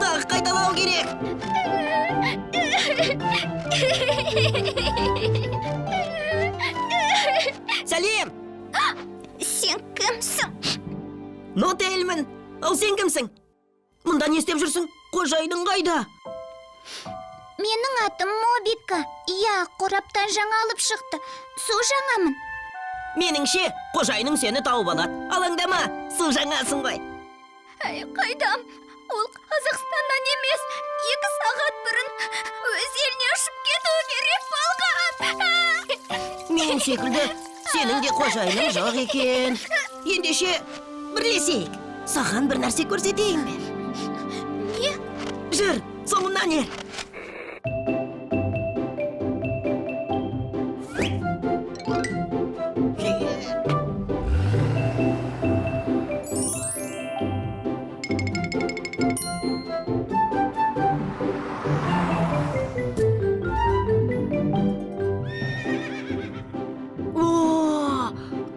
Тағы қайталау керек. Сәлем! Сен кімсің? Нотельмін. Ал сен кімсің? Мұнда не істеп жүрсің? Қожайының қайда? Менің атым Мобика. Иә, қораптан жаңа алып шықты. Су жаңамын. Меніңше, қожайының сені тауып алады. Алаңдама, су жаңасың ғой. Қайдам? Ол Қазақстаннан емес, 2 сағат бұрын өз еліне ұшып кету керек болған. Мен секілді, сенің де қожайының жоқ екен. Ендеше, бірлесейік. Саған бір нәрсе көрсетейін бе? Не? Жүр, соңымнан ер.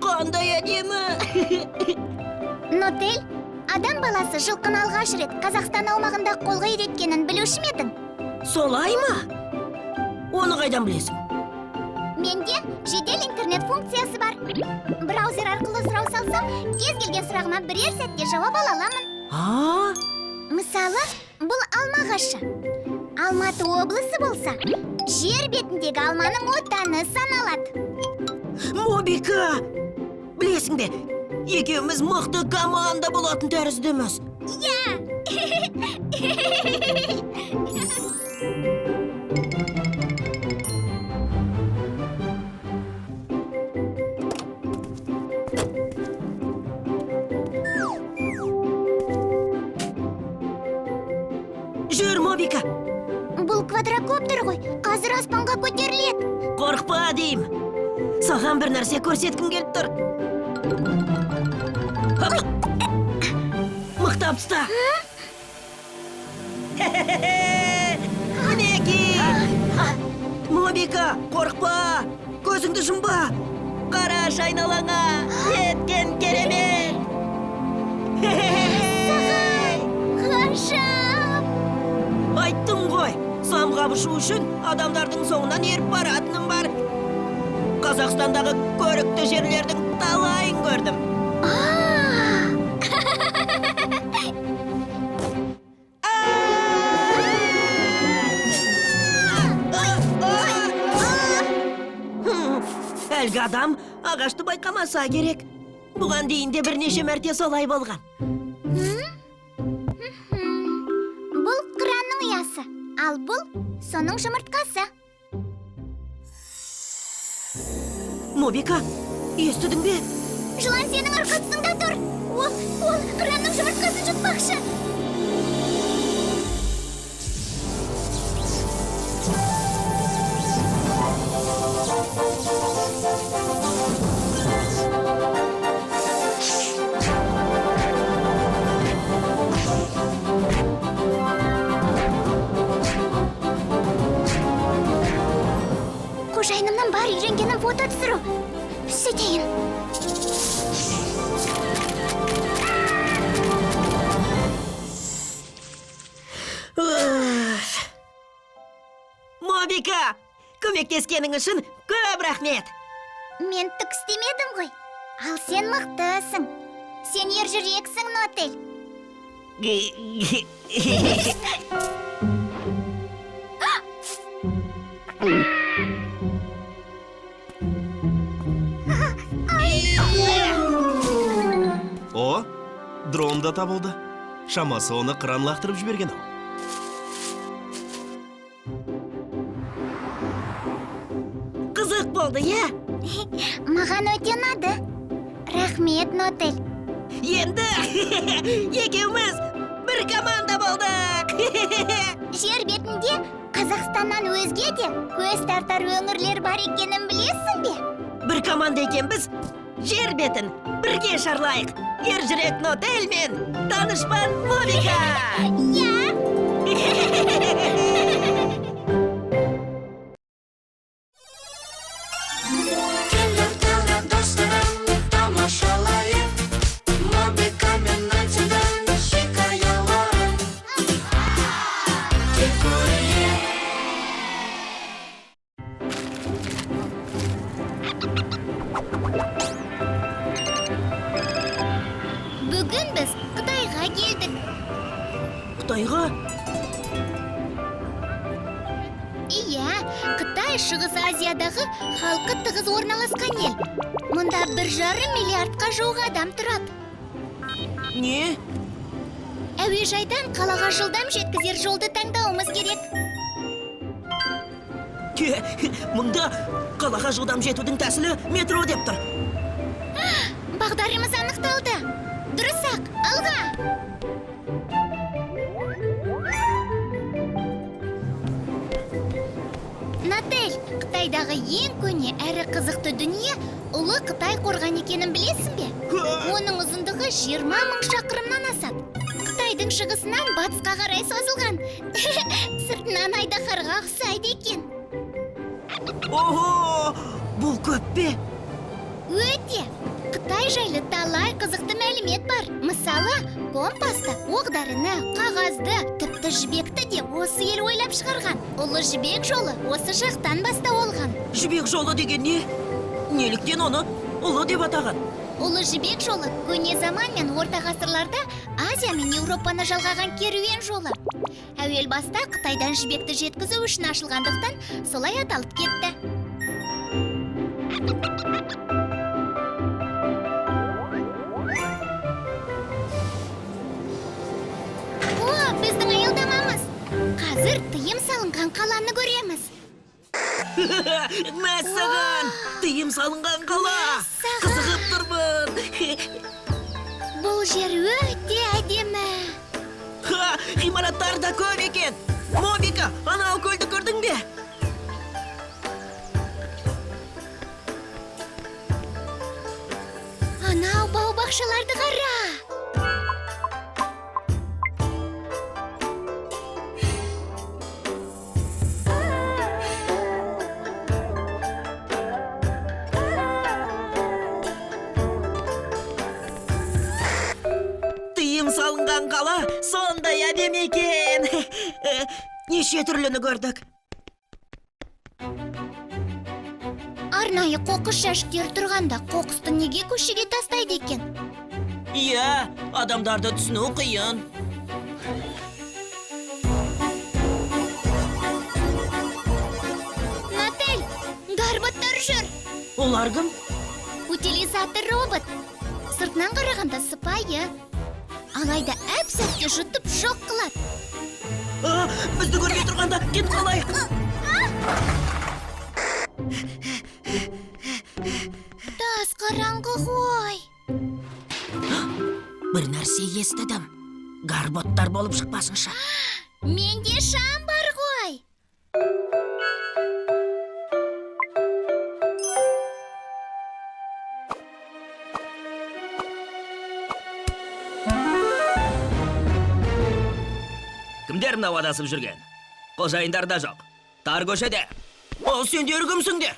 Қандай әдемі! Нотель, адам баласы жылқын алғаш рет Қазақстан аумағында қолға үйреткенін білуші ме едің? Солай ма? Оны қайдан білесің? Менде жедел интернет функциясы бар. Браузер арқылы сұрау салсам, кез келген сұрағыма бірер сәтте жауап ала аламын. Мысалы, бұл алма ағашы. Алматы облысы болса, жер бетіндегі алманың отаны саналады. Мобика! Білесің бе, екеуміз мықты команда болатын тәріздіміз. Иә! Жүр, Мобика! Бұл квадрокоптер ғой, қазір аспанға көтеріледі. Қорқпа дейм. Саған бір нәрсе көрсеткім келіп тұр. Мықтап ұста. Мінеки! Мобика, қорқпа! Көзіңді жұмба! Қараш айналаңа! Еткен керемет! Ғажап! Айттым ғой, самғап ұшу үшін адамдардың соңынан еріп баратыным бар. Қазақстандағы көрікті жерлердің талайын көрдім. Әлгі адам ағашты байқамаса керек. Бұған дейін де бірнеше мәрте солай болған. Бұл қыранның ұясы, ал бұл соның жұмыртқасы. Мобика, естідің бе? Жылан сенің арқа тұсыңда тұр. Ол қыранның жұмыртқасын жұтпақшы. Қожайынымнан бар үйренгенім фото түсіру. Сөйтейін. Мобика, көмектескенің үшін көп рахмет. Мен түк істемедім ғой. Ал сен мықтысың. Сен ержүрексің, Нотель. О, дрон да табылды. Шамасы оны қыран лақтырып жіберген ау. Қызық болды, е? Маған өте ұнады. Рахмет, Нотель. Енді екеуміз бір команда болдық. Жер бетінде Қазақстаннан өзге де көз тартар өңірлер бар екенін білесің бе? Бір команда екенбіз, жер бетін бірге шарлайық. Ержүрек Нотель мен данышпан Мобика. Иә. Қытайға? Иә, Қытай Шығыс Азиядағы халқы тығыз орналасқан ел. Мұнда 1,5 миллиардқа жуық адам тұрады. Не? Әуежайдан қалаға жылдам жеткізер жолды таңдауымыз керек. Мұнда қалаға жылдам жетудің тәсілі метро деп тұр. Бағдарымыз анықталды. Дұрыс-ақ, алға! Натель, Қытайдағы ең көне әрі қызықты дүние ұлы Қытай қорған екенін білесің бе? Оның ұзындығы 20 мың шақырымнан асады. Қытайдың шығысынан батысқа қарай созылған. Сыртынан айдаһарға ұқсайды екен. Ого! Бұл көп пе? Өте! Қытай жайлы талай қызықты мәлімет бар. Мысалы, компасты, оқ-дәріні, қағазды, тіпті жібекті де осы ел ойлап шығарған. Ұлы жібек жолы осы жақтан бастау алған. Жібек жолы деген не? Неліктен оны ұлы деп атаған? Ұлы жібек жолы көне заман мен орта ғасырларда Азия мен Еуропаны жалғаған керуен жолы. Әуел баста Қытайдан жібекті жеткізу үшін ашылғандықтан солай аталып кетті. Біздің аялдамамыз. Қазір тыйым салынған қаланы көреміз. Мәссаған! Тыйым салынған қала! Қызығып тұрмын! Бұл жер өте әдемі. Ғимараттар да көп екен! Мобика, анау көлді көрдің бе? Анау бау-бақшаларды қара. Тыйым салынған қала сондай әдемі екен! Неше түрліні көрдік. Арнайы қоқыс жәшіктері тұрғанда қоқысты неге көшеге тастайды екен? Иә, адамдарды түсіну қиын. Натель, гарботтар жүр. Олар кім? Утилизатор робот. Сыртынан қарағанда сыпайы. Алайда әп-сәтте жұтып жоқ қылады. Бізді көрмей тұрғанда кетіп қалайық. Тас қараңғы ғой. Бір нәрсе естідім. Гарботтар болып шықпасынша. Менде шам бар ғой. Кімдер мынау адасып жүрген? Қожайындар да жоқ. Тар көшеде. Ол сендер кімсіңдер?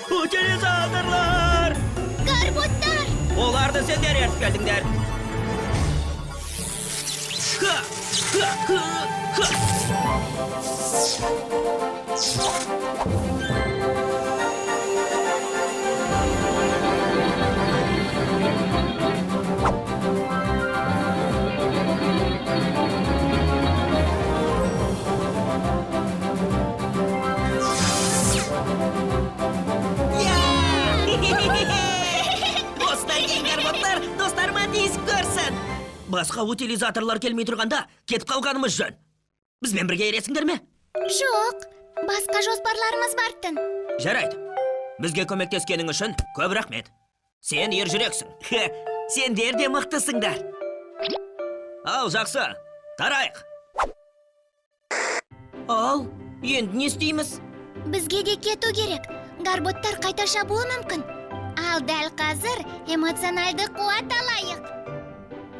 Утилизаторлар! Гарботтар! Оларды сендер ертіп келдіңдер. Осыдан кейін гарботтар достарыма тиісіп көрсін. Басқа утилизаторлар келмей тұрғанда кетіп қалғанымыз жөн. Бізбен бірге ересіңдер ме? Жоқ, басқа жоспарларымыз бартын. Жарайды. Бізге көмектескенің үшін көп рахмет. Сен ер жүрексің. Сендер де мықтысыңдар. Ал, жақсы. Тарайық. Ал, енді не істейміз? Бізге де кету керек. Гарботтар қайта шабуы мүмкін. Ал дәл қазір эмоционалды қуат алайық.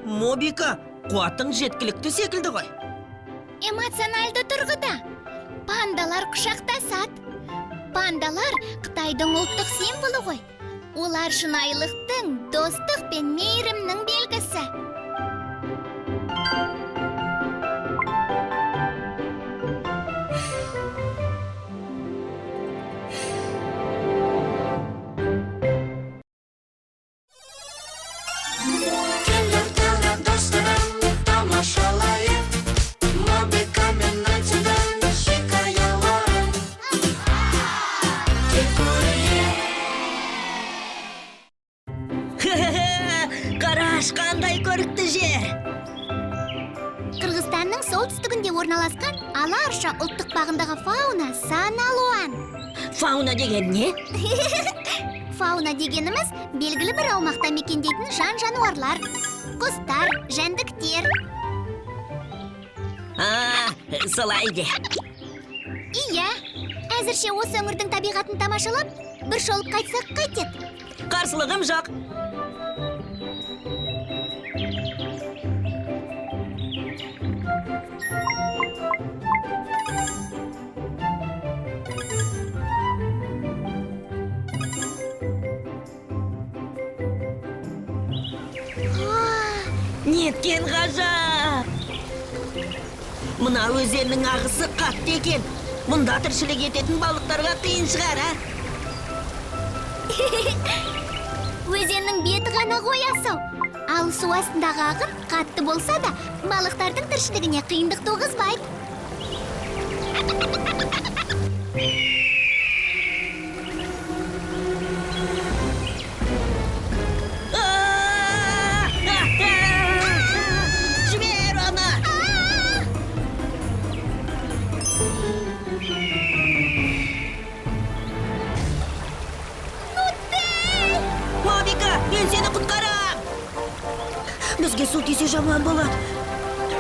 Мобика, қуаттың жеткілікті секілді ғой. Эмоционалды тұрғыда. Пандалар құшақтасады. Пандалар Қытайдың ұлттық символы ғой. Олар шынайылықтың, достық пен мейірімнің белгісі. Қашқандай көрікті жер. Қырғызстанның солтүстігінде орналасқан Ала Арша ұлттық бағындағы фауна сан алуан. Фауна деген не? Фауна дегеніміз белгілі бір аумақта мекендейтін жан-жануарлар, құстар, жәндіктер. Солай де. Иә, әзірше осы өңірдің табиғатын тамашалап, бір шолып қайтсақ қайтеді. Қарсылығым жоқ. Неткен ғажап! Мына өзеннің ағысы қатты екен. Мұнда тіршілік ететін балықтарға қиын шығар, Өзеннің беті ғана қоясау. Ал су астындағы ағын қатты болса да, балықтардың тіршілігіне қиындық туғызбайды. Жібер оны! Мобика, мен сені құтқарам! Бізге су тисе жаман болады.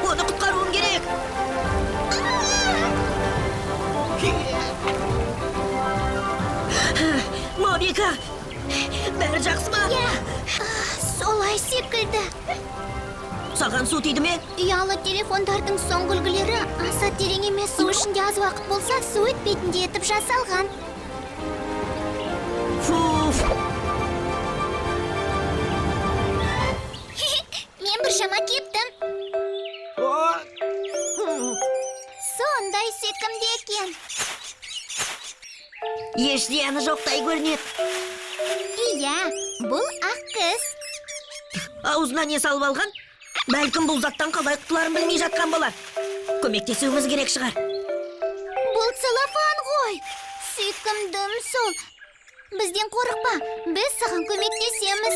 Оны құтқаруым керек. Мобика, бәрі жақсы ма? Солай секілді. Саған су тиді ме? Ұялы телефондардың соңғы үлгілері аса терең емес, су ішінде аз уақыт болса, су өтпейтіндей етіп жасалған. Фуф! Мен біршама кептім. Сондай секімді екен. Еш зияны жоқтай көрінеді. Иә, бұл ақ қыз. Аузына не салып алған? Бәлкім бұл заттан қалай құтыларын білмей жатқан болар. Көмектесуіміз керек шығар. Бұл целлофан ғой. Сүйкімдім сол. Бізден қорықпа, біз саған көмектесеміз.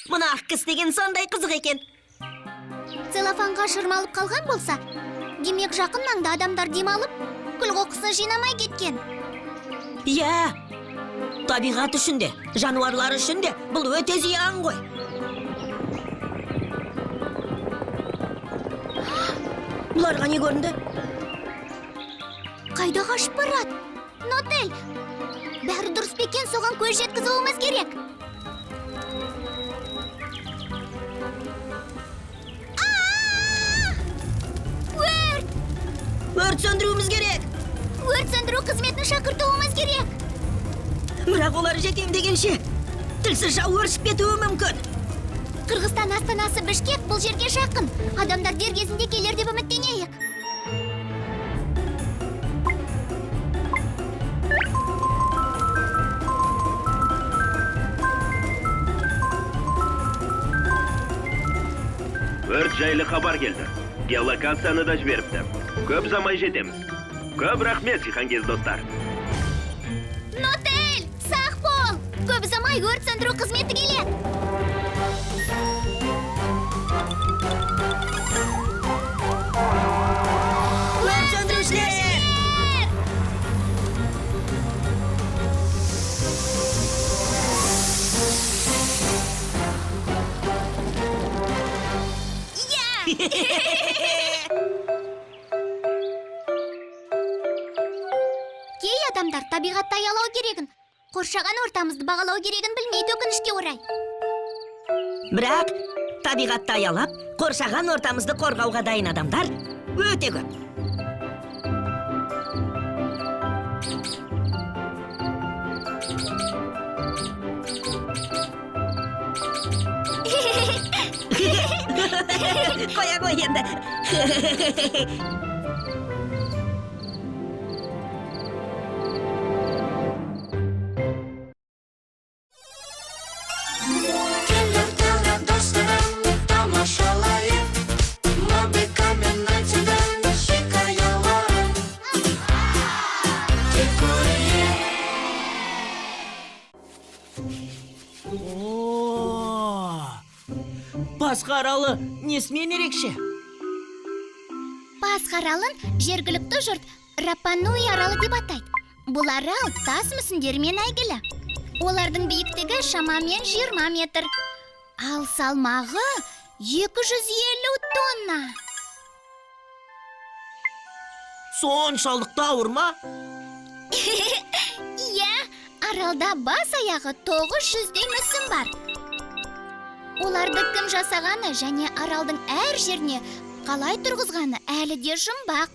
Мұна ақ қыз деген сондай қызық екен. Целлофанға шырмалып қалған болса, демек жақын маңда адамдар демалып, күл қоқысын жинамай кеткен. Иә, табиғат үшін де, жануарлар үшін де бұл өте зиян ғой. Бұларға не көрінді? Қайда қашып барады? Нотель, бәрі дұрыс па екен, соған көз жеткізуіміз керек. Өрт сөндіруіміз керек. Өрт сөндіру қызметін шақыртуымыз керек. Бірақ олар жетем дегенше, тілсіз жау өршіп кетуі мүмкін. Қырғызстан астанасы Бішкек бұл жерге жақын. Адамдар дер кезінде келер деп үміттенейік. Өрт жайлы хабар келді. Геолокацияны да жіберіпті. Көп замай жетеміз. Көп рахмет, Жихангез достар. Нотель, сақ бол! Көп замай өрт сөндіру қызметі келеді. Өрт сөндірушілер! Кей адамдар табиғатты аялау керегін, қоршаған ортамызды бағалау керегін білмейді, өкінішке орай. Бірақ табиғатты аялап, қоршаған ортамызды қорғауға дайын адамдар өте көп. Қоя қой енді. Келер тағы достарым, тамашалайық. Мобика мен айтудан хикаяларын. Тек көрейік. Пасха аралы несімен ерекше? Пасха аралын жергілікті жұрт Рапануи аралы деп атайды. Бұл арал тас мүсіндермен әйгілі. Олардың биіктігі шамамен 20 метр. Ал салмағы 250 тонна. Соншалықты ауыр ма? Иә, аралда бас аяғы 900-дей мүсін бар. Оларды кім жасағаны және аралдың әр жеріне қалай тұрғызғаны әлі де жұмбақ.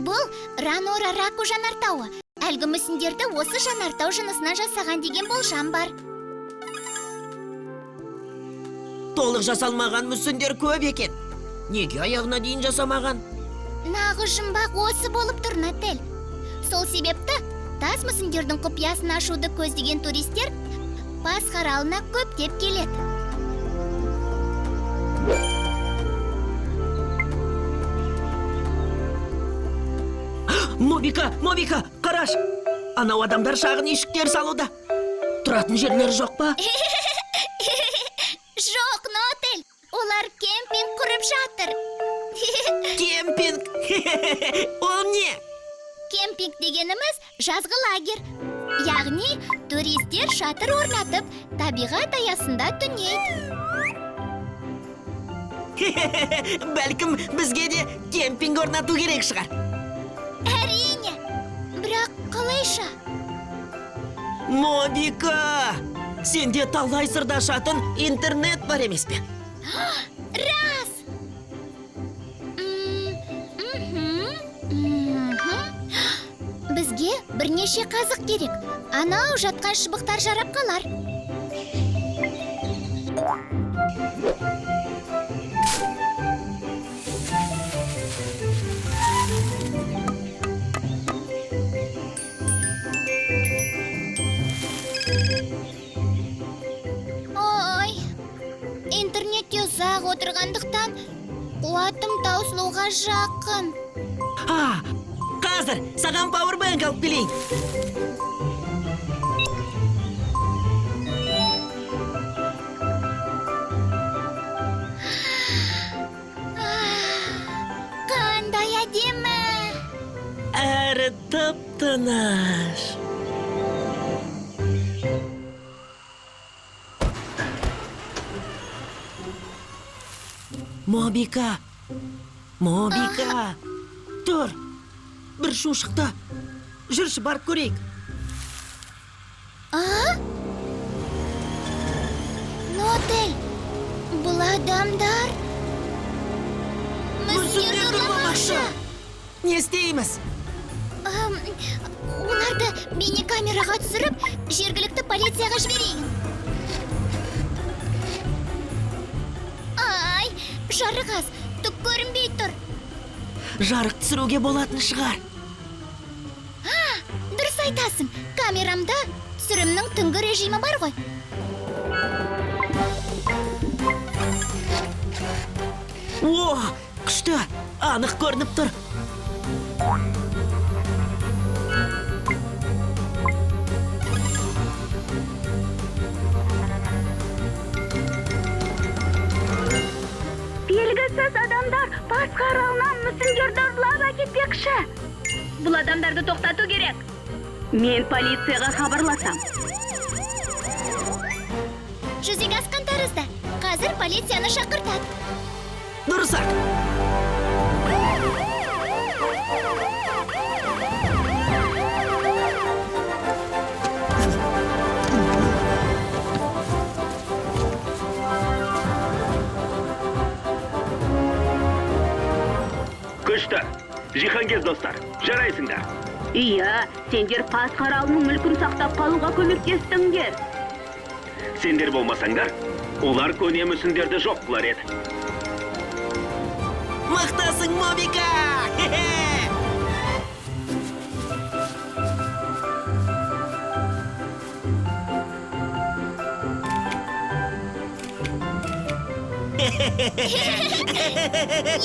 Бұл Ранора Раку жанартауы. Әлгі мүсіндерді осы жанартау жынысынан жасаған деген болжам бар. Толық жасалмаған мүсіндер көп екен. Неге аяғына дейін жасамаған? Нағы жұмбақ осы болып тұр, Натель. Сол себепті тас мүсіндердің құпиясын ашуды көздеген туристер Пасха аралына көптеп келеді. Мобика, қараш! Анау адамдар шағын ешіктер салуда. Тұратын жерлері жоқ па? Жоқ, Нотель. Олар кемпинг құрып жатыр. Кемпинг! Ол не? Кемпинг дегеніміз жазғы лагерь. Яғни туристер шатыр орнатып, табиғат аясында түнейді. Бәлкім бізге де кемпинг орнату керек шығар. Әрине. Бірақ қалайша? Мобика! Сенде талай сырда ашатын интернет бар емес пе? Рас! Бізге бірнеше қазық керек. Анау жатқан шыбықтар жарап қалар. Ой, интернетте ұзақ отырғандықтан қуатым таусылуға жақын. Қазір саған пауэрбэнк алып келейін. Қандай әдемі! Әрі тып-тыныш. Мобика! Тұр! Бір шу шықты. Жүрші барып көрейік. Нотель, бұл адамдар... Мүсіндер тұрмамақшы. Не істейміз? Оларды бейнекамераға түсіріп, жергілікті полицияға жіберейін. Ай, жарық аз, түк көрінбей тұр. Жарық түсіруге болатын шығар. Дұрыс айтасың, камерамда түсірімнің түнгі режимі бар ғой. О, күшті, анық көрініп тұр. Белгісіз адамдар Пасха аралынан мүсіндерді ұрлап әкетпекші. Бұл адамдарды тоқтату керек. Мен полицияға хабарласам. Жүзеге асқан тәрізді. Қазір полицияны шақыртады. Дұрыс-ақ. Күшті! Жиһангез достар, жарайсыңдар. Иә, сендер Пасха аралының мүлкін сақтап қалуға көмектестіңдер. Сендер болмасаңдар, олар көне мүсіндерді жоқ қылар еді. Мақтасың, Мобика!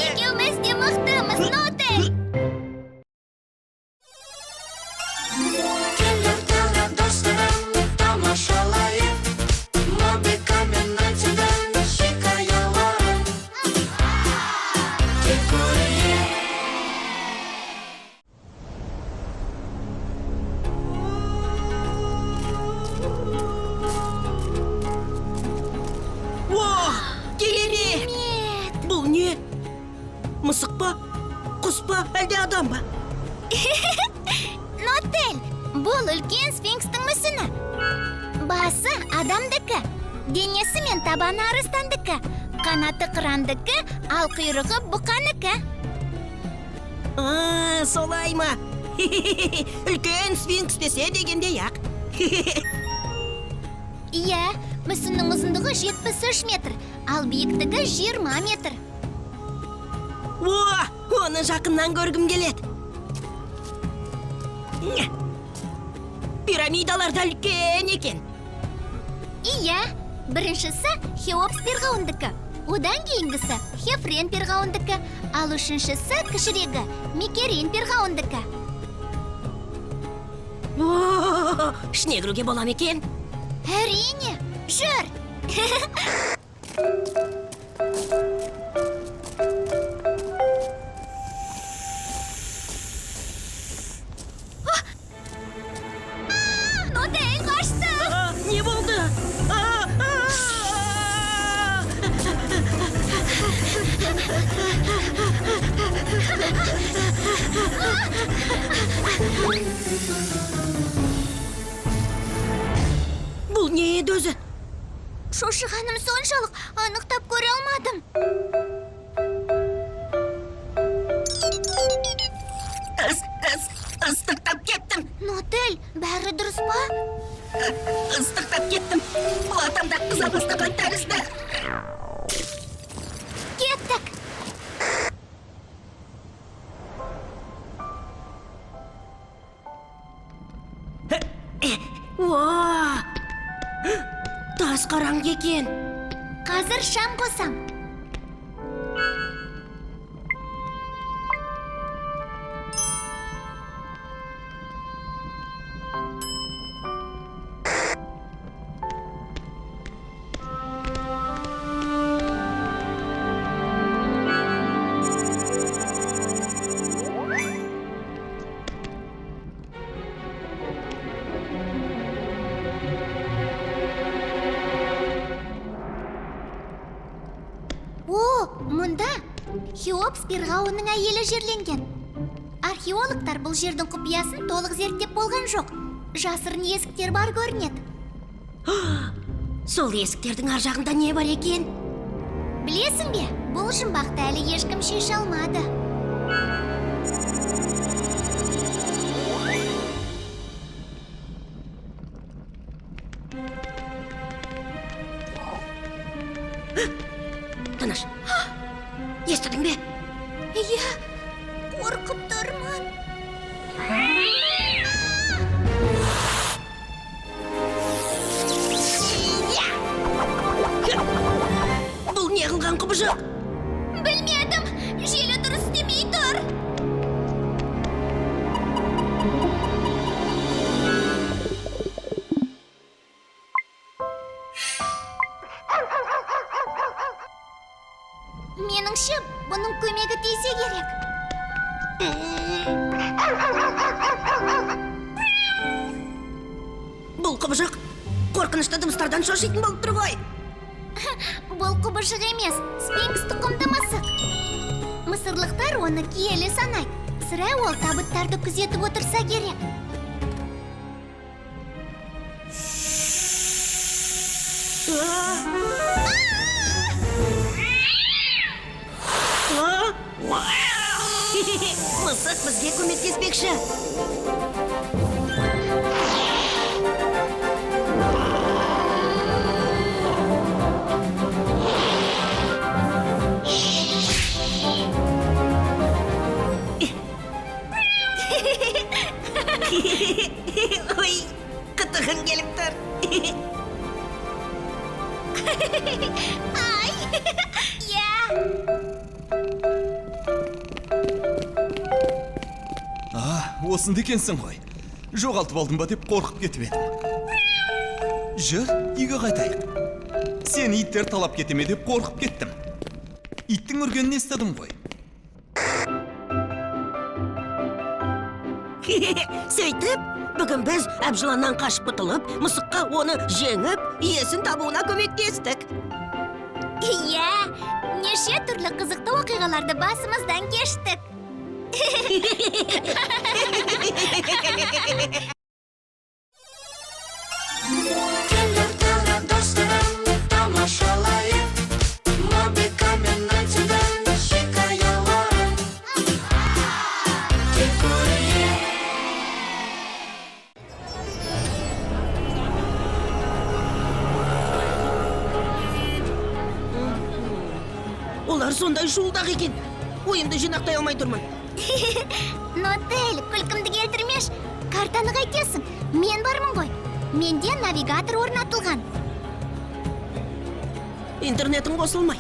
Екеуміз де мықтымыз, Нотель! Нотель, бұл үлкен сфинкстің мүсіні. Басы адамдікі, денесі мен табаны арыстандікі, қанаты қырандікі, ал құйрығы бұқаныкі. Солай ма? Үлкен сфинкс десе дегенде яқ. Иә, мүсіннің ұзындығы 73 метр, ал биіктігі 20 метр. Оны жақыннан көргім келеді. Пирамидалар да үлкен екен. Иә, біріншісі Хеопс перғауындікі, одан кейінгісі Хефрен перғауындікі, ал үшіншісі кішірегі Микерин перғауындікі. Ішіне кіруге болам екен? Әрине, жүр! Нотель қашты! Не болды? Бұл не еді өзі? Шошығаным соншалық анықтап көре алмадым. Ыстықтап кеттім. Нотель, бәрі дұрыс па? Ыстықтап кеттім. Бұл атамда қыза бастаған тәрізді. Кеттік! Тас қараңғы екен. Қазір шам қосам. Мұнда Хеопс перғауынның әйелі жерленген. Археологтар бұл жердің құпиясын толық зерттеп болған жоқ. Жасырын есіктер бар көрінеді. Сол есіктердің ар жағында не бар екен? Білесің бе, бұл жұмбақты әлі ешкім шеше алмады. Тыныш. Естідің бе? Иә, қорқып тұрмын. Бұл не қылған құбыжық? Білмедім, желі дұрыс істемей тұр. Меніңше, бұның көмегі тисе керек. Бұл құбыжық қорқынышты дыбыстардан шошитын болып тұр ғой. Бұл құбыжық емес, сфинкс тұқымды мысық. Мысырлықтар оны киелі санайды. Сірә ол табыттарды күзетіп отырса керек. Мысық бізге көмектеспекші. Ой, қытығын келіп тұр. Ай, иә. Осында екенсің ғой. Жоғалтып алдым ба деп қорқып кетіп едім. Жүр, үйге қайтайық. Сені иттер талап кетеме деп қорқып кеттім. Иттің үргенін естідім ғой. Сөйтіп, бүгін біз әбжыланнан қашып құтылып, мысыққа оны жеңіп, иесін табуына көмектестік. Иә, неше түрлі қызықты оқиғаларды басымыздан кештік. Келдір тағы достарым, тамашалайық Мобика мен айтудан хикаяларын Кел көрейік Олар сондай шуылдақ екен. Ойымды жинақтай алмай тұрмын. Нотель, күлкімді келтірмеш. Картаны қайтесің? Мен бармын ғой. Менде навигатор орнатылған. Интернетің қосылмай.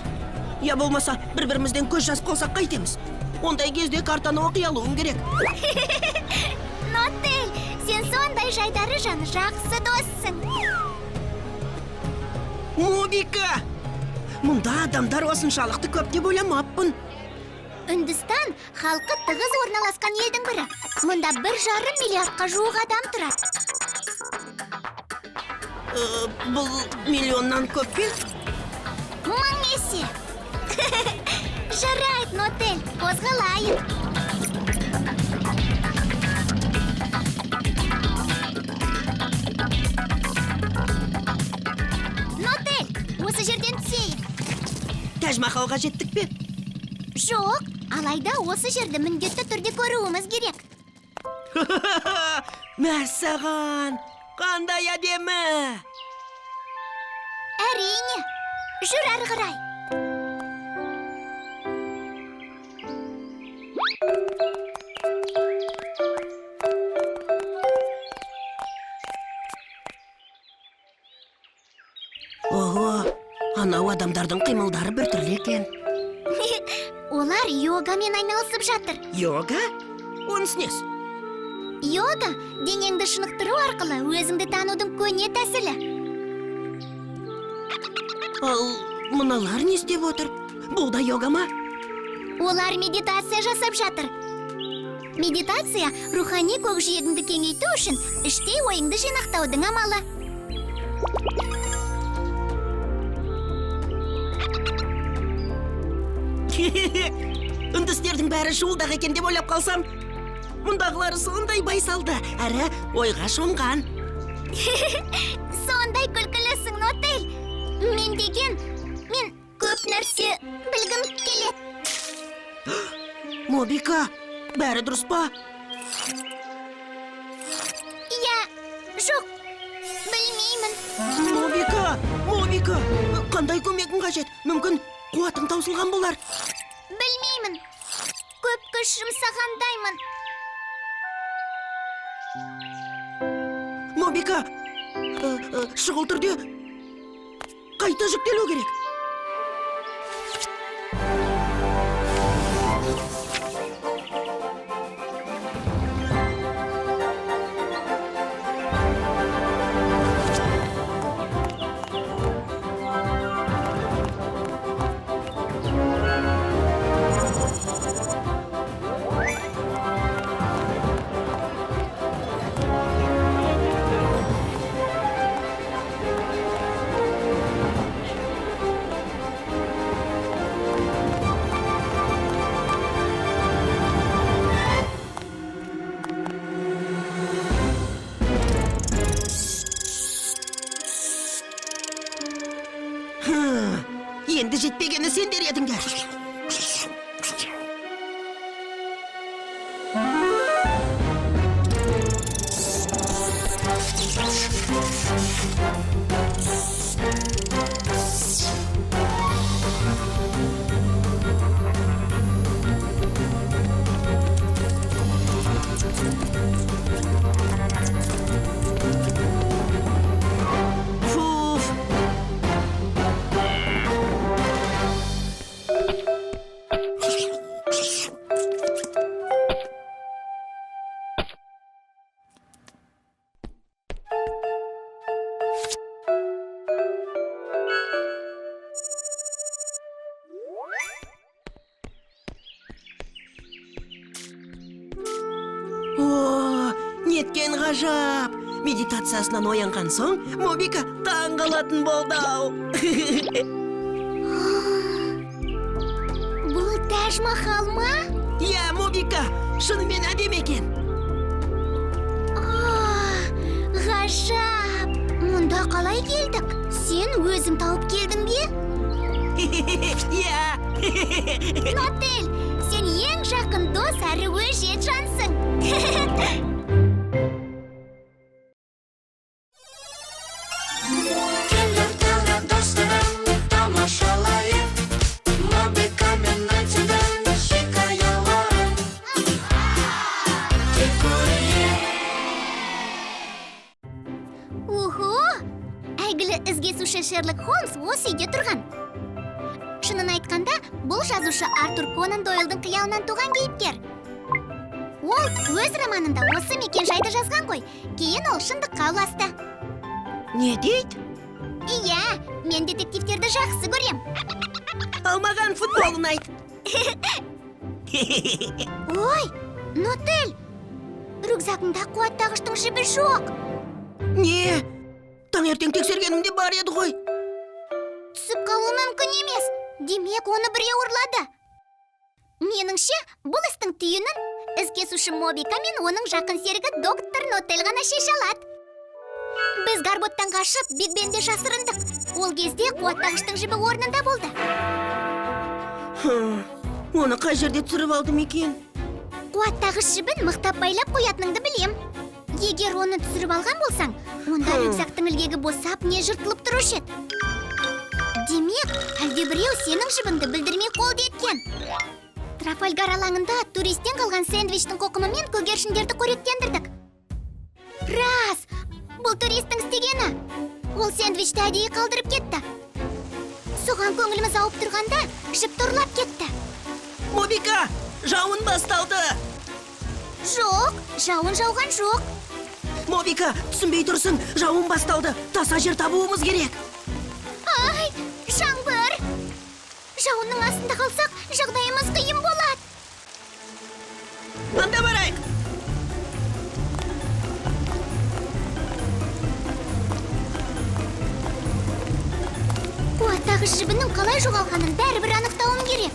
Я болмаса бір-бірімізден көз жазып қалсақ қайтеміз. Ондай кезде картаны оқи алуым керек. Нотель, сен сондай жайдары жаны жақсы доссың. Мобика! Мұнда адамдар осыншалықты көп деп ойламаппын. Үндістан халқы тығыз орналасқан елдің бірі. Мұнда 1,5 миллиардқа жуық адам тұрады. Бұл миллионнан көп пе? 1000 есе. Жарайды, Нотель, қозғалайық. Нотель, осы жерден түсейін. Тәж-махалға жеттік пе? Жоқ, алайда осы жерді міндетті түрде көруіміз керек. Мәссаған! Қандай әдемі! Әрине, жүр әрі қарай. Ого, анау адамдардың қимылдары біртүрлі екен. Олар йогамен айналысып жатыр. Йога? Онысы несі? Йога денеңді шынықтыру арқылы өзіңді танудың көне тәсілі. Ал мыналар не істеп отыр? Бұл да йога ма? Олар медитация жасап жатыр. Медитация рухани көкжиегіңді кеңейту үшін іштей ойыңды жинақтаудың амалы. Үндістердің бәрі шуылдақ екен деп ойлап қалсам, мұндағылары сондай байсалды, әрі ойға шомған. Сондай күлкілісің, Нотель. Мен көп нәрсе білгім келеді. Мобика, бәрі дұрыс па? Иә, жоқ, білмеймін. Мобика, қандай көмегің қажет? Мүмкін қуатың таусылған болар. Білмеймін. Көп күш жұмсағандаймын. Мобика, шұғыл түрде қайта жүктелу керек. Енді жетпегені сендер едіңдер. Фуф. О, неткен ғажап! Медитациясынан оянған соң, Мобика таң қалатын болды ау. Бұл Тәж-Махал ма? Иә, Мобика, шынымен әдемі екен. Ғажап! Мұнда қалай келдік? Сен өзің тауып келдің бе? Иә. Нотель, сен ең жақын дос әрі өжет жансың. Келдім тағы достарым, тамашалайық. Мобика мен айтудан хикаяларын. Тек көрейік. Уху! Әйгілі ізгесуші Шерлок Холмс осы үйде тұрған. Шынын айтқанда, бұл жазушы Артур Конан Дойлдың қиялынан туған кейіпкер. Ол өз романында осы мекен-жайды жазған ғой. Кейін ол шындыққа ұласты. Не дейді? Иә, мен детективтерді жақсы көрем. Ал маған футболын айт. Ой, Нотель! Рюкзагыңда қуаттағыштың жібі жоқ. Не? Таңертең тексергенімде бар еді ғой. Түсіп қалу мүмкін емес. Демек, оны біреу ұрлады. Меніңше, бұл істің түйінін ізкесуші Мобика мен оның жақын серігі доктор Нотель ғана шеше алады. Біз Гарботтан қашып, Биг Бенде жасырындық. Ол кезде қуаттағыштың жібі орнында болды. Оны қай жерде түсіріп алдым екен? Қуаттағыш жібін мықтап байлап қоятыныңды білем. Егер оны түсіріп алған болсаң, онда рюкзактың ілгегі босап, не жыртылып тұрушы еді. Демек, әлде біреу сенің жібіңді білдірмей қолды еткен. Трафальгар алаңында туристен қалған сэндвичтің қоқымымен көгершіндерді қоректендірдік. Рас! Бұл туристің істегені. Ол сэндвичті әдейі қалдырып кетті. Соған көңіліміз ауып тұрғанда, жіп тұрлап кетті. Мобика, жауын басталды. Жоқ, жауын жауған жоқ. Мобика, түсінбей тұрсың, жауын басталды. Таса жер табуымыз керек. Ай, жаңбыр! Жауынның астында қалсақ, жағдайымыз қиын болады. Анда барайық. Қуаттағыш жібінің қалай жоғалғанын бәрібір анықтауым керек.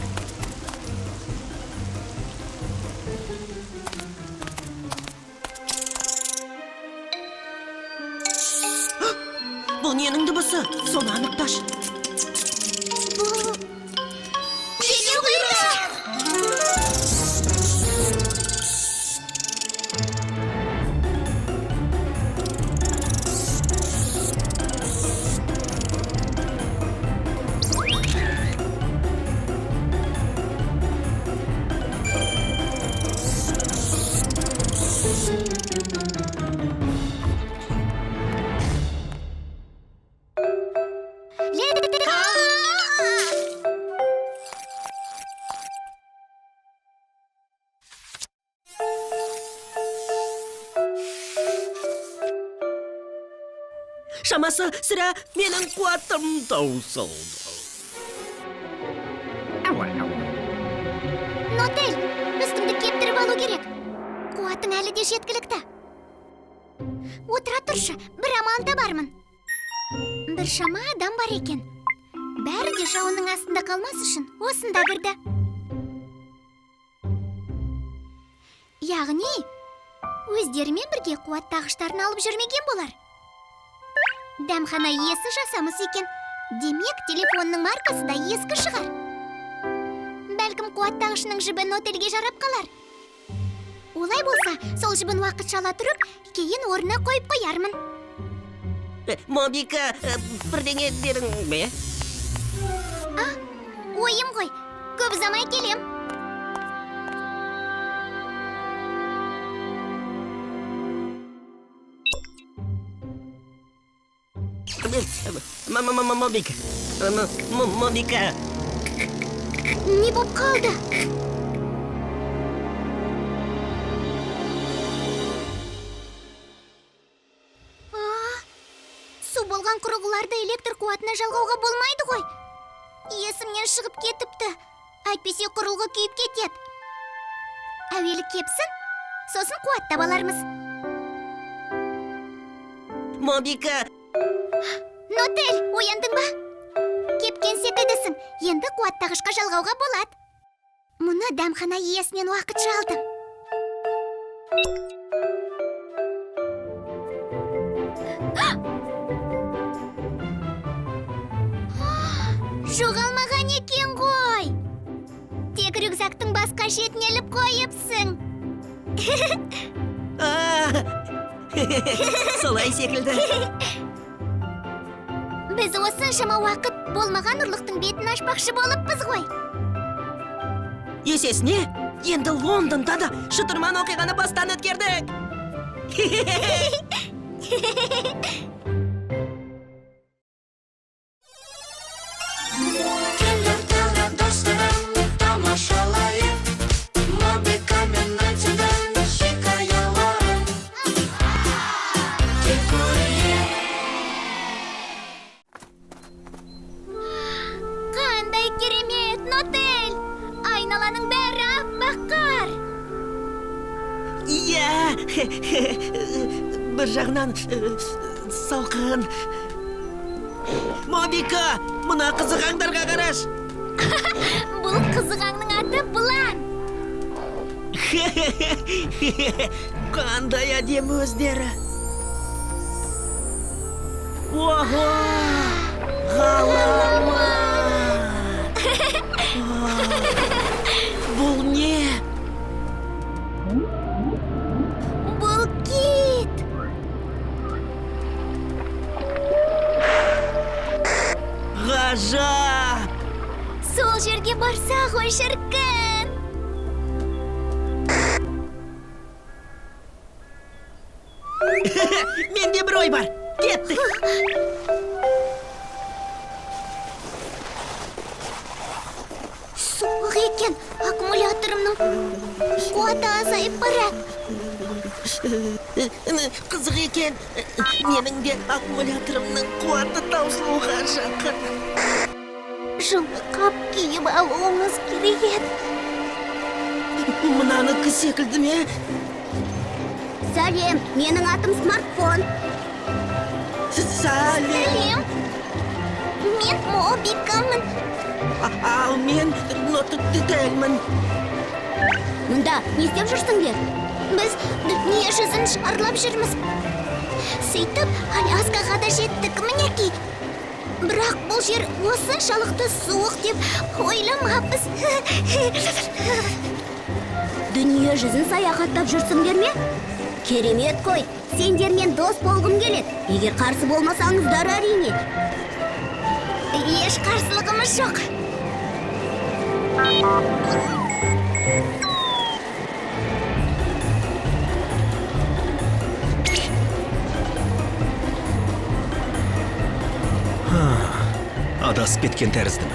Бұл ненің дыбысы? Соны анықташы. Бұл... Жедел құйрық! Шамасы, сірә менің қуатым таусылды. Нотель, үстімді кептіріп алу керек. Қуатың әлі де жеткілікті. Отыра тұршы, бір амалын табармын. Бір шама адам бар екен. Бәрі де жауынның астында қалмас үшін осында кірді. Яғни, өздерімен бірге қуаттағыштарын алып жүрмеген болар. Дәмхана иесі жасамыс екен. Демек, телефонның маркасы да ескі шығар. Бәлкім қуаттағышының жібін Нотельге жарап қалар. Олай болса, сол жібін уақытша ала тұрып, кейін орнына қойып қоярмын. Мобика, бірдеңе дедің бе? Ойым ғой, көп ұзамай келем. Мобика. Мобика. Не боп қалды? Су болған құрылғыларды электр қуатына жалғауға болмайды ғой. Есімнен шығып кетіпті. Әйтпесе құрылғы күйіп кетеді. Әуелі кепсін, сосын қуаттап алармыз. Мобика. Нотель, ояндың ба? Кепкен секілдісің, енді қуаттағышқа жалғауға болады. Мұны дәмхана иесінен уақытша алдым. Жоғалмаған екен ғой. Тек рюкзактың басқа шетін еліп қойыпсың. Солай секілді. Біз осыншама уақыт болмаған ұрлықтың бетін ашпақшы болыппыз ғой. Есесіне, енді Лондонда да шытырман оқиғаны бастан өткердік. Келер тағы достарым, тамашалайық. Мобика мен Найтидан хикаяларын. Тек көрейік. Қандай керемет, Нотель! Айналаның бәрі аппақ. Иә, бір жағынан салқын. Мобика, мұна қызығаңдарға қараш. Бұл қызығаңның аты Бұлан. Қандай әдемі өздері. Ого! Ғаламат! Бұл не? Бұл кит. Ғажап! Сол жерге барса ғой шіркін. Менде бір ой бар. Кеттік. Суық екен, аккумуляторымның қуаты азайып барады. Қызық екен. Менің де аккумуляторымның қуаты таусылуға жақын. Жылы қап киіп алуымыз керек еді. Мынаныкі секілді ме? Сәлем, менің атым смартфон. Сәлем. Мен Мобикамын. Ал мен Нотелмін. Мұнда не істеп жүрсіңдер? Біз дүние жүзін шарлап жүрміз. Сөйтіп, Аляскаға да жеттік, мінеки. Бірақ бұл жер осыншалықты суық деп ойламаппыз. Дүние жүзін саяхаттап жүрсіңдер ме? Керемет қой, сендермен дос болғым келеді. Егер қарсы болмасаңыздар әрине. Еш қарсылығымыз жоқ. Адасып кеткен тәріздімін.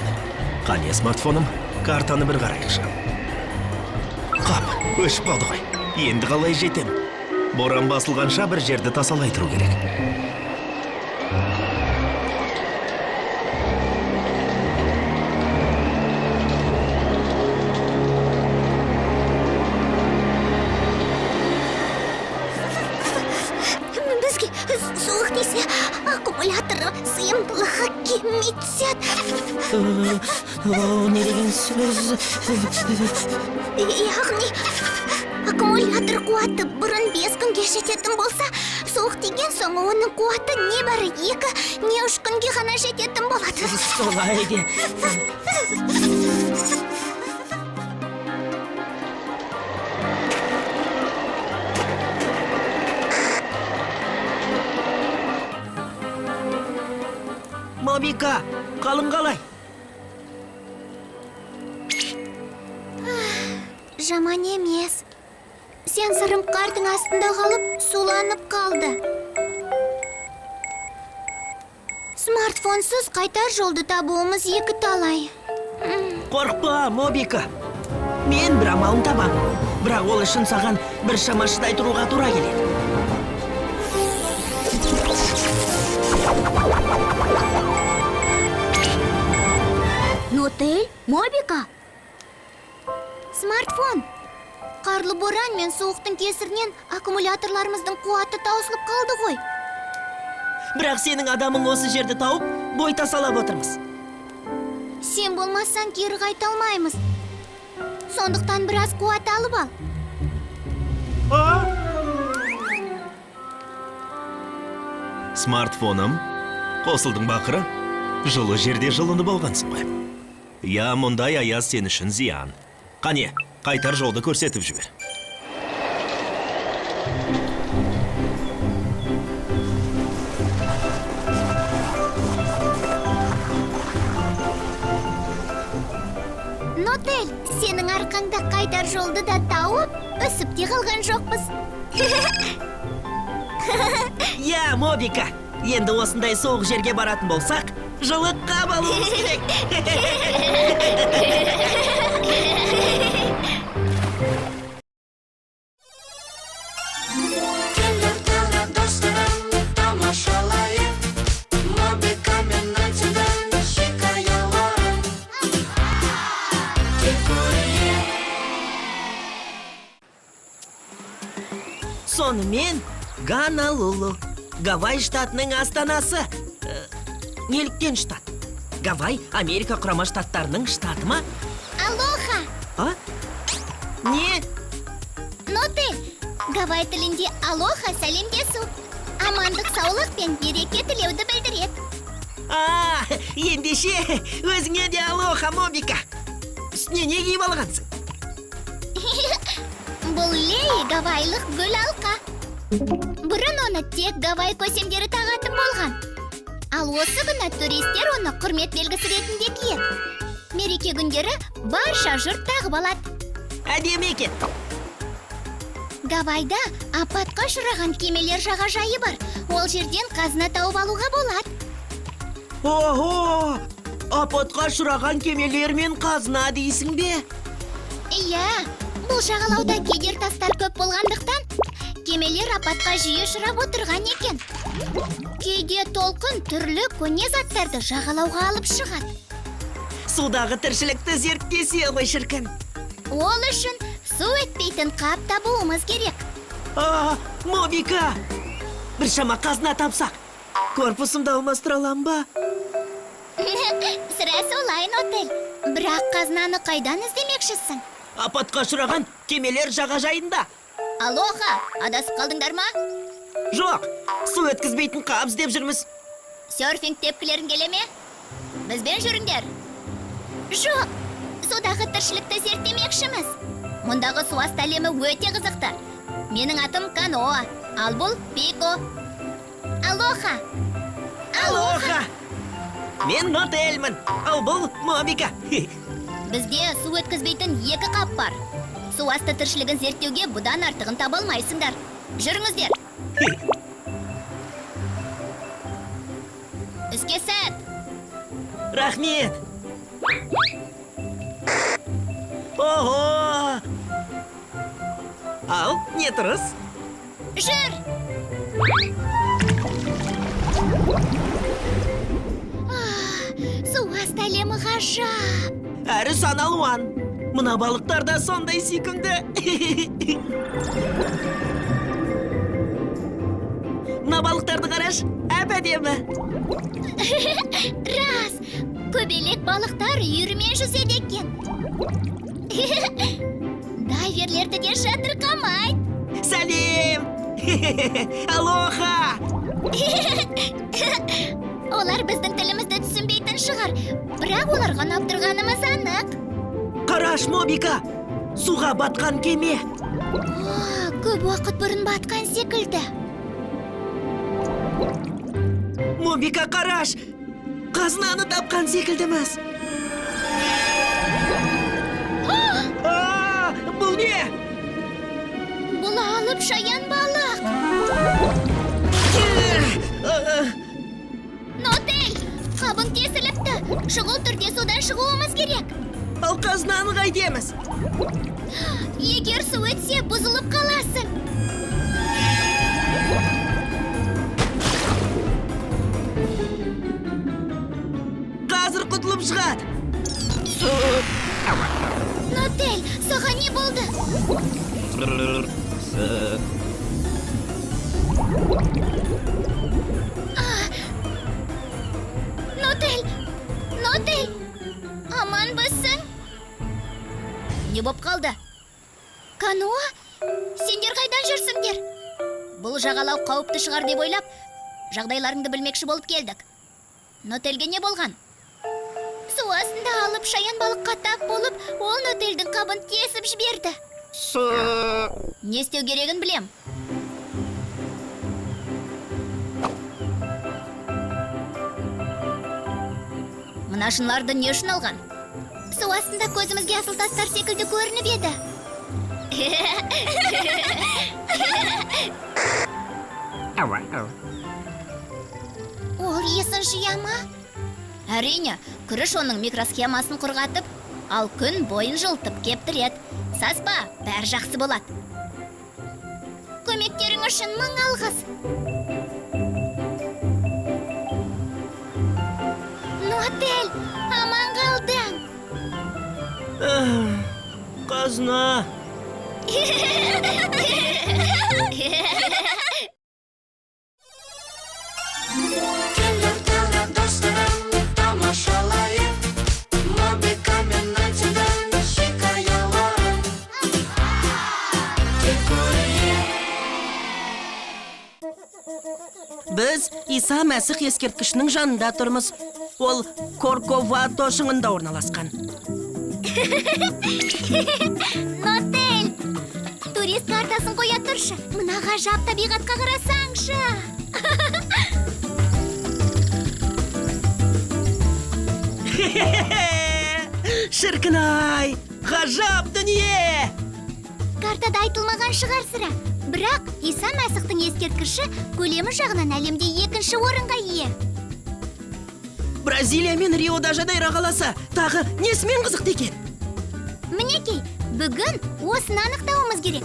Қане смартфоным, картаны бір қарайықшы. Қап, өшіп қалды ғой. Енді қалай жетем? Боран басылғанша бір жерді тасалай тұру керек. Бізге суық десе, аккумуляторы сыйымдылығы кемітсет. Не деген сөз? Яғни, аккумулятор қуаты бұрын 5 күнге жететін болса, суық деген соң оның қуаты небәрі 2, не 3 күнге ғана жететін болады. Солай де. Мобика, қалың қалай? Жаман емес. Сенсорым қардың астында қалып, суланып қалды. Смартфонсыз қайтар жолды табуымыз екі талай. Қорқпа, Мобика. Мен бір амалын табам. Бірақ ол үшін саған бір шама шыдай тұруға тура келеді. Нотель, Мобика. Смартфон. Қарлы боран мен суықтың кесірінен аккумуляторларымыздың қуаты таусылып қалды ғой. Бірақ сенің адамың осы жерді тауып, бой тасалап отырмыз. Сен болмасаң кері қайта алмаймыз. Сондықтан біраз қуат алып ал. Смартфоным қосылдың бақыры, жылы жерде жылынып алғансың ғой. Я, мұндай аяз сен үшін зиян. Қане, қайтар жолды көрсетіп жібер. Нотель, сенің арқаңда қайтар жолды да тауып, өсіп те қалған жоқпыз. Я, Мобика, енді осындай соғық жерге баратын болсақ, жылы қабалуымыз керек. Келер тағы достарым, тамашалайық. Мобика мен Найтидан хикаяларын тек көрейік. Сонымен Ганалулу, Гавай штатының астанасы. Неліктен штат? Гавай Америка құрама штаттарының штаты ма? Алоха! А? Не? Нотель, гавай тілінде алоха сәлемдесу. Амандық, саулық пен береке тілеуді білдіреді. Ендеше, өзіңе де алоха, Мобика. Үстіне не киіп алғансың? Бұл лей гавайлық гүл алқа. Бұрын оны тек гавай көсемдері тағатын болған. Ал осы күні туристер оны құрмет белгісі ретінде киеді. Мереке күндері барша жұрт тағып алады. Әдемі екен. Гавайда апатқа ұшыраған кемелер жағажайы бар. Ол жерден қазына тауып алуға болады. Ого! Апатқа ұшыраған кемелер мен қазына дейсің бе? Иә, бұл жағалауда кедер тастар көп болғандықтан, кемелер апатқа жиі ұшырап отырған екен. Кейде толқын түрлі көне заттарды жағалауға алып шығады. Судағы тіршілікті зерттесе ғой шіркін. Ол үшін су өтпейтін қап табуымыз керек. Мобика! Бір шама қазына тапсақ, корпусымда алмастыра алам ба? Сірә солай, Нотель. Бірақ қазынаны қайдан іздемекшісің? Апатқа ұшыраған кемелер жағажайында. Алоха, адасып қалдыңдар ма? Жоқ, су өткізбейтін қап іздеп жүрміз. Серфинг тепкілерің келе ме? Бізбен жүріңдер. Жоқ, судағы тіршілікті зерттемекшіміз. Мұндағы су асты әлемі өте қызықты. Менің атым Каноа, ал бұл Пико. Алоха! Алоха! Мен Нотельмін, ал бұл Мобика. Бізде су өткізбейтін екі қап бар. Су асты тіршілігін зерттеуге бұдан артығын таба алмайсыңдар. Жүріңіздер. Іске сәт. Рахмет. Ого! Ал, не тұрыс? Жүр! Су асты әлемі ғажап. Әрі сан алуан. Мына балықтар да сондай сүйкімді. Мына балықтарды қараш, әп-әдемі. Рас, көбелек балықтар үйірімен жүзеді екен. Дайверлерді де жатырқамайды. Сәлем! Алоха! Олар біздің тілімізді түсінбейтін шығар, бірақ оларға ұнап тұрғанымыз анық. Қараш, Мобика! Суға батқан кеме. Көп уақыт бұрын батқан секілді. Мобика, қараш! Қазынаны тапқан секілдіміз. Бұл не? Бұл алып шаян балық. Нотель, қабың тесіліпті. Шұғыл түрде судан шығуымыз керек. Ал қазынаны қайдеміз? Егер су өтсе, бұзылып қаласың. Қазір құтылып шығады. Нотель, саған не болды? Нотель, аман бысың? Не боп қалды? Каноа, Сендер қайдан жүрсіңдер? Бұл жағалау қауіпті шығар деп ойлап, жағдайларыңды білмекші болып келдік. Нотельге не болған? Су астында алып шаян балыққа тап болып, ол нотельдің қабын тесіп жіберді. Не істеу керегін білем. Мына шынларды не үшін алған? Су астында көзімізге асыл тастар секілді көрініп еді. Ол есін жия ма? Әрине, күріш оның микросхемасын құрғатып, ал күн бойын жылтып кептіреді. Саспа, бәрі жақсы болады. Көмектерің үшін мың алғыс. Нотель, аман қалдың. Қазына. Келер тағы достарым, тамашалайық. Мобика мен Найтидан хикаяларын. Тек көрейік. Біз Иса Мәсіх ескерткішінің жанында тұрмыз. Ол Корковато шыңында орналасқан. Нотель, турист картасын қоя тұршы. Мына ғажап табиғатқа қарасаңшы. Шіркін-ай, ғажап дүние! Картада айтылмаған шығар сірә. Бірақ Иса Мәсіхтің ескерткіші көлемі жағынан әлемде екінші орынға ие. Бразилия мен Рио-де-Жанейро қаласы тағы несімен қызықты екен? Мінекей, бүгін осыны анықтауымыз керек.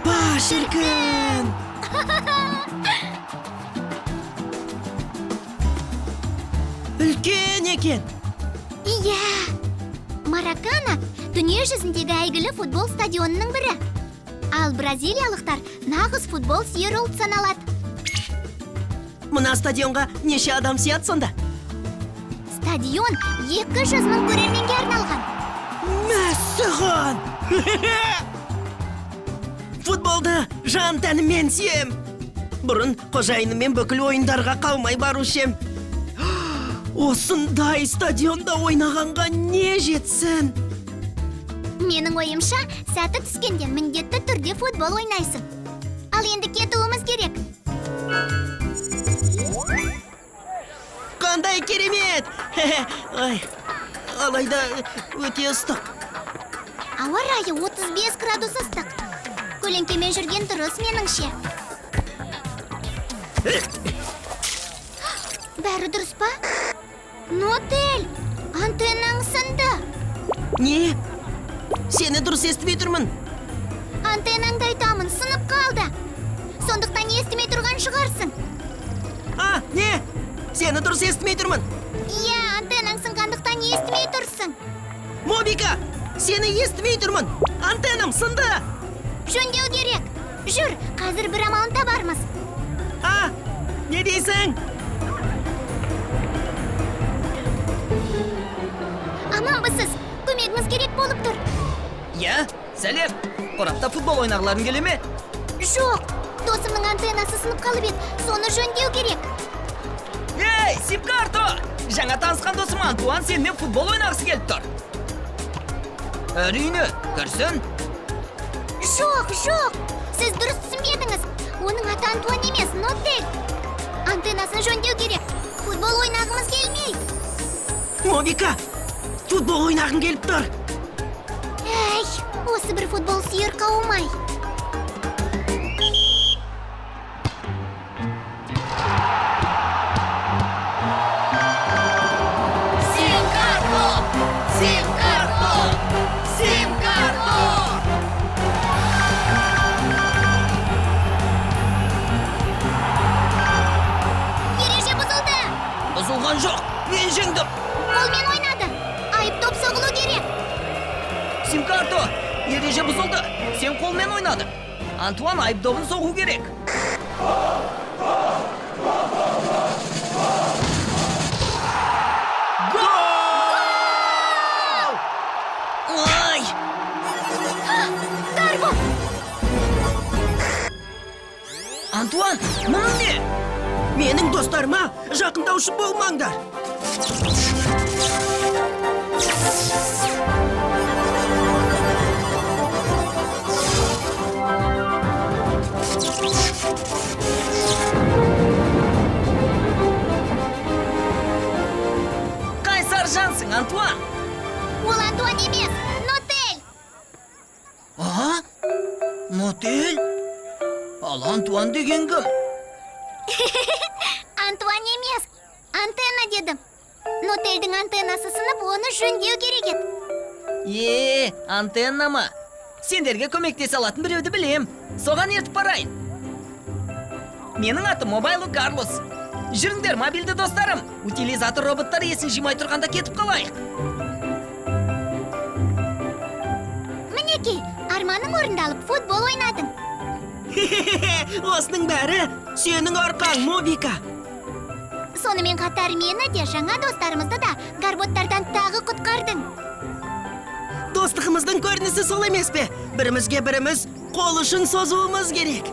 Ба, шіркін! Үлкен екен! Иә! Маракана дүние жүзіндегі әйгілі футбол стадионының бірі. Ал бразилиялықтар нағыз футбол сүйер ұлт саналады. Мына стадионға неше адам сияды сонда? Стадион 200 мың көрерменге арналған. Мәссіған! Футболды жан тәніммен сүйем. Бұрын қожайынымен бүкіл ойындарға қалмай барушем. Осындай стадионда ойнағанға не жетсін? Менің ойымша, сәті түскенде міндетті түрде футбол ойнайсың. Ал енді кетуіміз керек. Қандай керемет! Ай, алайда өте ыстық. Ауа райы 35 градус ыстық. Көлеңкемен жүрген дұрыс меніңше. Бәрі дұрыс па? Нотель, антеннаң сынды. Не? Сені дұрыс естімей тұрмын. Антеннаңды айтамын, сынып қалды. Сондықтан естімей тұрған шығарсың. А, не? Сені дұрыс естімей тұрмын. Иә, антеннаң сынғандықтан естімей тұрсың. Мобика, сені естімей тұрмын. Антеннам сынды. Жөндеу керек. Жүр, қазір бір амалын табармыз. А, не дейсің? Аманбысыз, көмегіңіз керек болып тұр. Я, сәлем. Қорапта футбол ойнағыларың келе ме? Жоқ, досымның антеннасы сынып қалып еді, соны жөндеу керек. Ей, Сим-Карто! Жаңа танысқан досым Антуан сенімен футбол ойнағысы келіп тұр. Әрине, кірсін. Жоқ, сіз дұрыс түсінбедіңіз. Оның аты Антуан емес, Нотель. Антеннасын жөндеу керек. Футбол ойнағымыз келмейді. Мобика, футбол ойнағың келіп тұр. Әй, осы бір футбол сүйер қауым-ай. Ереже бұзылды. Бұзылған жоқ, мен жеңдім. Қолмен ойнады. Айып топ соғылу керек. Сим-Карто, ереже бұзылды. Сен қолмен ойнадың. Антуан айыпдобын соғу керек. Антуан, мұның не? Менің достарыма жақындаушы болмаңдар. Қайсар жансың, Антуан? Ол Антуан емес, Нотель. А? Нотель? Ал Антуан деген кім? Антуан емес, антенна дедім. Нотельдің антеннасы сынып, оны жөндеу керек еді. Антенна ма? Сендерге көмектесе алатын біреуді білем. Соған ертіп барайын. Менің атым Мобайлы Карлос. Жүріңдер, мобилді достарым. Утилизатор роботтар есін жимай тұрғанда кетіп қалайық. Мінеки, арманың орындалып футбол ойнадың. Осының бәрі сенің арқаң, Мобика. Сонымен қатар мені де жаңа достарымызды да гарботтардан тағы құтқардың. Достығымыздың көрінісі сол емес пе? Бірімізге біріміз қол ұшын созуымыз керек.